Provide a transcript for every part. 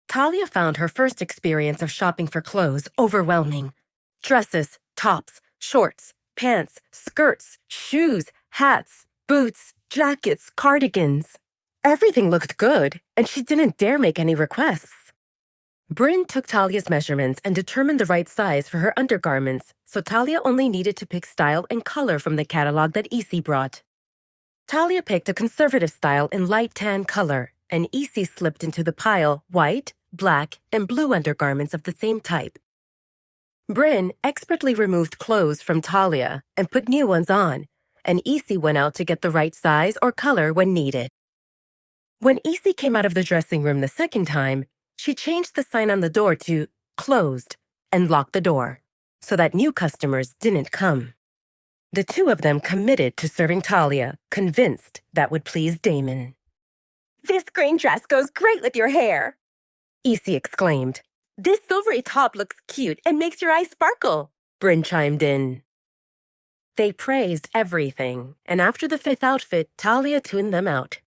Talia found her first experience of shopping for clothes overwhelming. Dresses, tops, shorts, pants, skirts, shoes, hats, boots, jackets, cardigans. Everything looked good, and she didn't dare make any requests. Bryn took Talia's measurements and determined the right size for her undergarments, so Talia only needed to pick style and color from the catalog that Isi brought. Talia picked a conservative style in light tan color, and Isi slipped into the pile white, black, and blue undergarments of the same type. Bryn expertly removed clothes from Talia and put new ones on, and Isi went out to get the right size or color when needed. When Isi came out of the dressing room the second time, she changed the sign on the door to closed and locked the door so that new customers didn't come. The two of them committed to serving Talia, convinced that would please Damon. "This green dress goes great with your hair," Isi exclaimed. "This silvery top looks cute and makes your eyes sparkle," Bryn chimed in. They praised everything, and after the fifth outfit, Talia tuned them out.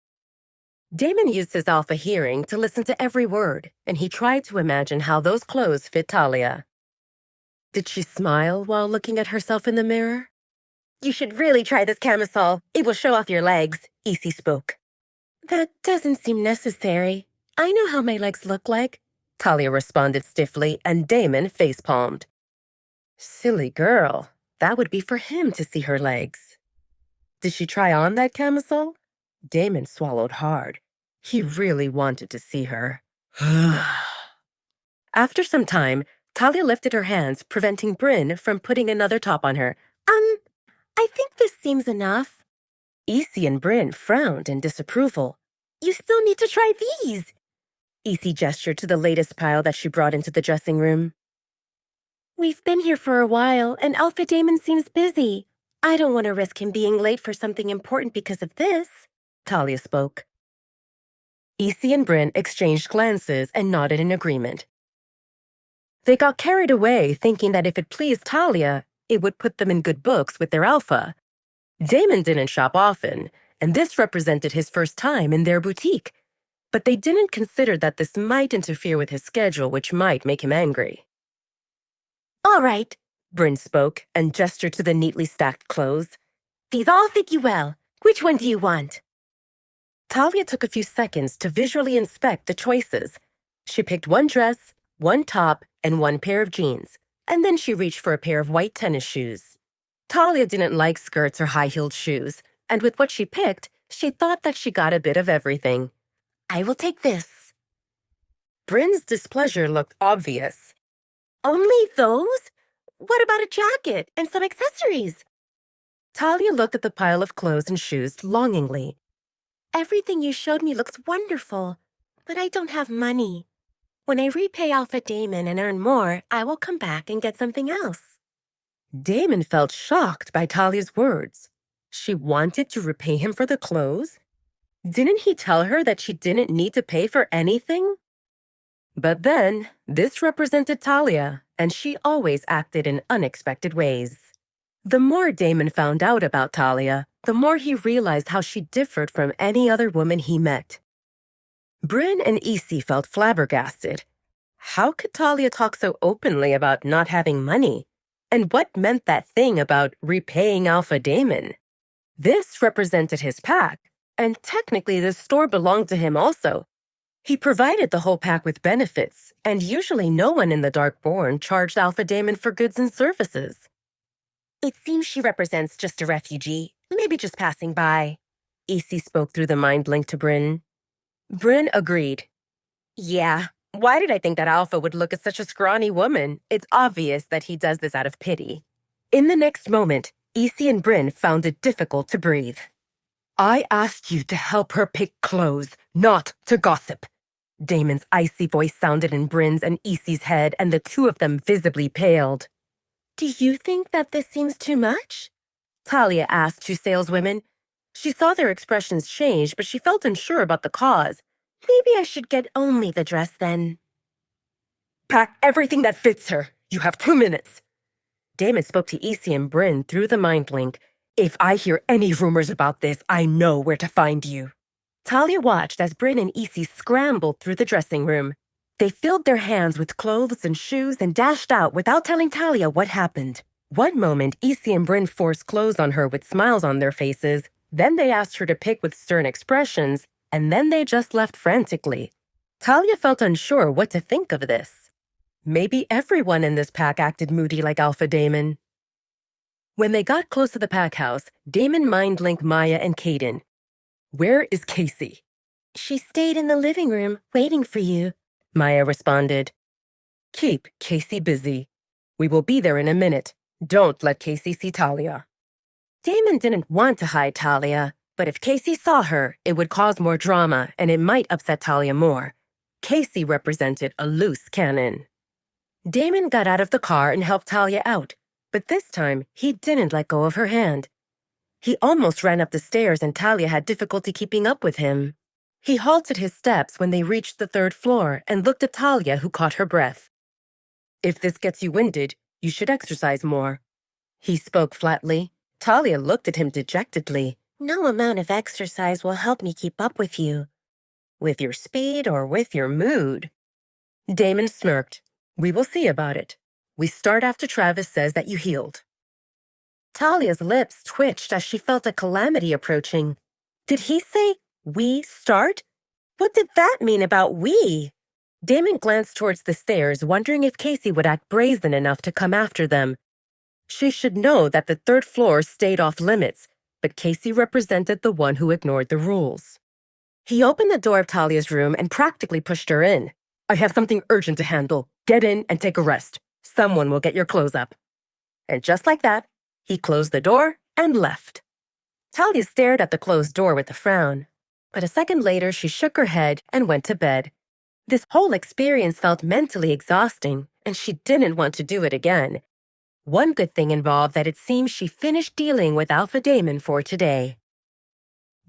Damon used his alpha hearing to listen to every word, and he tried to imagine how those clothes fit Talia. Did she smile while looking at herself in the mirror? "You should really try this camisole. It will show off your legs," Isi spoke. That doesn't seem necessary. I know how my legs look like, Talia responded stiffly, and Damon facepalmed. Silly girl. That would be for him to see her legs. Did she try on that camisole? Damon swallowed hard. He really wanted to see her. After some time, Talia lifted her hands, preventing Bryn from putting another top on her. I think this seems enough." Isi and Bryn frowned in disapproval. "You still need to try these." Isi gestured to the latest pile that she brought into the dressing room. "We've been here for a while, and Alpha Damon seems busy. I don't want to risk him being late for something important because of this," Talia spoke. Isi and Bryn exchanged glances and nodded in agreement. They got carried away, thinking that if it pleased Talia, it would put them in good books with their alpha. Damon didn't shop often, and this represented his first time in their boutique. But they didn't consider that this might interfere with his schedule, which might make him angry. "All right," Bryn spoke and gestured to the neatly stacked clothes. "These all fit you well. Which one do you want?" Talia took a few seconds to visually inspect the choices. She picked one dress, one top, and one pair of jeans, and then she reached for a pair of white tennis shoes. Talia didn't like skirts or high-heeled shoes, and with what she picked, she thought that she got a bit of everything. "I will take this." Bryn's displeasure looked obvious. "Only those? What about a jacket and some accessories?" Talia looked at the pile of clothes and shoes longingly. "Everything you showed me looks wonderful, but I don't have money. When I repay Alpha Damon and earn more, I will come back and get something else." Damon felt shocked by Talia's words. She wanted to repay him for the clothes? Didn't he tell her that she didn't need to pay for anything? But then, this represented Talia, and she always acted in unexpected ways. The more Damon found out about Talia, the more he realized how she differed from any other woman he met. Bryn and Isi felt flabbergasted. How could Talia talk so openly about not having money? And what meant that thing about repaying Alpha Damon? This represented his pack, and technically the store belonged to him also. He provided the whole pack with benefits, and usually no one in the Darkborn charged Alpha Damon for goods and services. "It seems she represents just a refugee, maybe just passing by," Isi spoke through the mind link to Bryn. Bryn agreed. "Yeah, why did I think that Alpha would look at such a scrawny woman? It's obvious that he does this out of pity." In the next moment, Isi and Bryn found it difficult to breathe. "I asked you to help her pick clothes, not to gossip." Damon's icy voice sounded in Bryn's and Isi's head, and the two of them visibly paled. "Do you think that this seems too much?" Talia asked two saleswomen. She saw their expressions change, but she felt unsure about the cause. "Maybe I should get only the dress then." "Pack everything that fits her. You have 2 minutes." Damon spoke to Isi and Bryn through the mind link. "If I hear any rumors about this, I know where to find you." Talia watched as Bryn and Isi scrambled through the dressing room. They filled their hands with clothes and shoes and dashed out without telling Talia what happened. One moment, Essie and Bryn forced clothes on her with smiles on their faces. Then they asked her to pick with stern expressions, and then they just left frantically. Talia felt unsure what to think of this. Maybe everyone in this pack acted moody like Alpha Damon. When they got close to the pack house, Damon mind-linked Maya and Caden. "Where is Casey?" She stayed in the living room, waiting for you, Maya responded. "Keep Casey busy. We will be there in a minute. Don't let Casey see Talia." Damon didn't want to hide Talia, but if Casey saw her, it would cause more drama and it might upset Talia more. Casey represented a loose cannon. Damon got out of the car and helped Talia out, but this time he didn't let go of her hand. He almost ran up the stairs and Talia had difficulty keeping up with him. He halted his steps when they reached the 3rd floor and looked at Talia, who caught her breath. "If this gets you winded, you should exercise more." He spoke flatly. Talia looked at him dejectedly. No amount of exercise will help me keep up with you. "With your speed or with your mood?" Damon smirked. "We will see about it. We start after Travis says that you healed." Talia's lips twitched as she felt a calamity approaching. Did he say, "we start"? What did that mean about we? Damon glanced towards the stairs, wondering if Casey would act brazen enough to come after them. She should know that the 3rd floor stayed off limits, but Casey represented the one who ignored the rules. He opened the door of Talia's room and practically pushed her in. "I have something urgent to handle. Get in and take a rest. Someone will get your clothes up." And just like that, he closed the door and left. Talia stared at the closed door with a frown, but a second later she shook her head and went to bed. This whole experience felt mentally exhausting, and she didn't want to do it again. One good thing involved that it seems she finished dealing with Alpha Damon for today.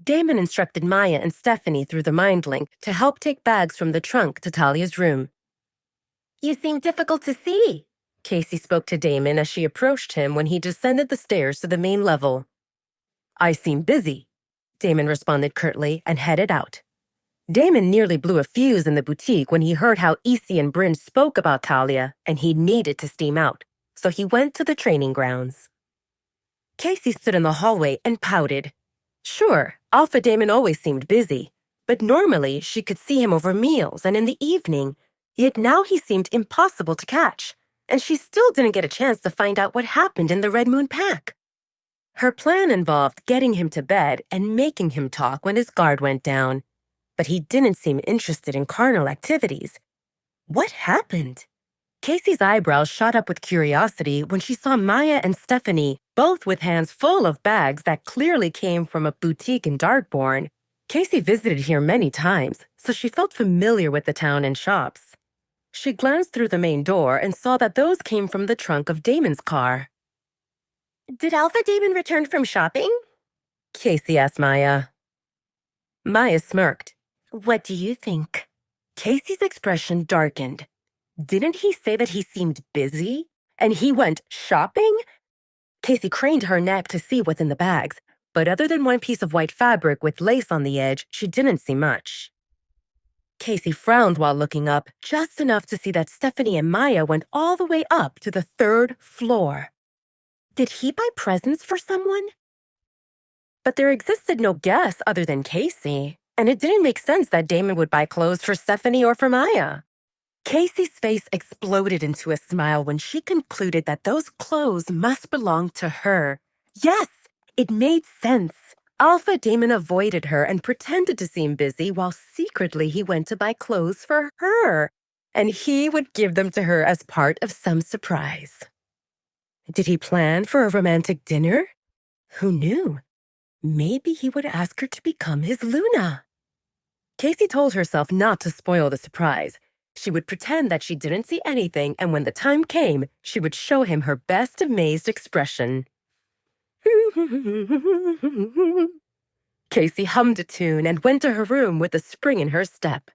Damon instructed Maya and Stephanie through the mind link to help take bags from the trunk to Talia's room. You seem difficult to see, Casey spoke to Damon as she approached him when he descended the stairs to the main level. "I seem busy," Damon responded curtly and headed out. Damon nearly blew a fuse in the boutique when he heard how Essie and Bryn spoke about Talia, and he needed to steam out, so he went to the training grounds. Casey stood in the hallway and pouted. Sure, Alpha Damon always seemed busy, but normally she could see him over meals and in the evening, yet now he seemed impossible to catch, and she still didn't get a chance to find out what happened in the Red Moon Pack. Her plan involved getting him to bed and making him talk when his guard went down, but he didn't seem interested in carnal activities. What happened? Casey's eyebrows shot up with curiosity when she saw Maya and Stephanie, both with hands full of bags that clearly came from a boutique in Darkbourne. Casey visited here many times, so she felt familiar with the town and shops. She glanced through the main door and saw that those came from the trunk of Damon's car. Did Alpha Damon return from shopping? Casey asked Maya. Maya smirked. What do you think? Casey's expression darkened. Didn't he say that he seemed busy? And he went shopping? Casey craned her neck to see what's in the bags, but other than one piece of white fabric with lace on the edge, she didn't see much. Casey frowned while looking up, just enough to see that Stephanie and Maya went all the way up to the 3rd floor. Did he buy presents for someone? But there existed no guess other than Casey, and it didn't make sense that Damon would buy clothes for Stephanie or for Maya. Casey's face exploded into a smile when she concluded that those clothes must belong to her. Yes, it made sense. Alpha Damon avoided her and pretended to seem busy while secretly he went to buy clothes for her, and he would give them to her as part of some surprise. Did he plan for a romantic dinner? Who knew? Maybe he would ask her to become his Luna. Casey told herself not to spoil the surprise. She would pretend that she didn't see anything, and when the time came, she would show him her best amazed expression. Casey hummed a tune and went to her room with a spring in her step.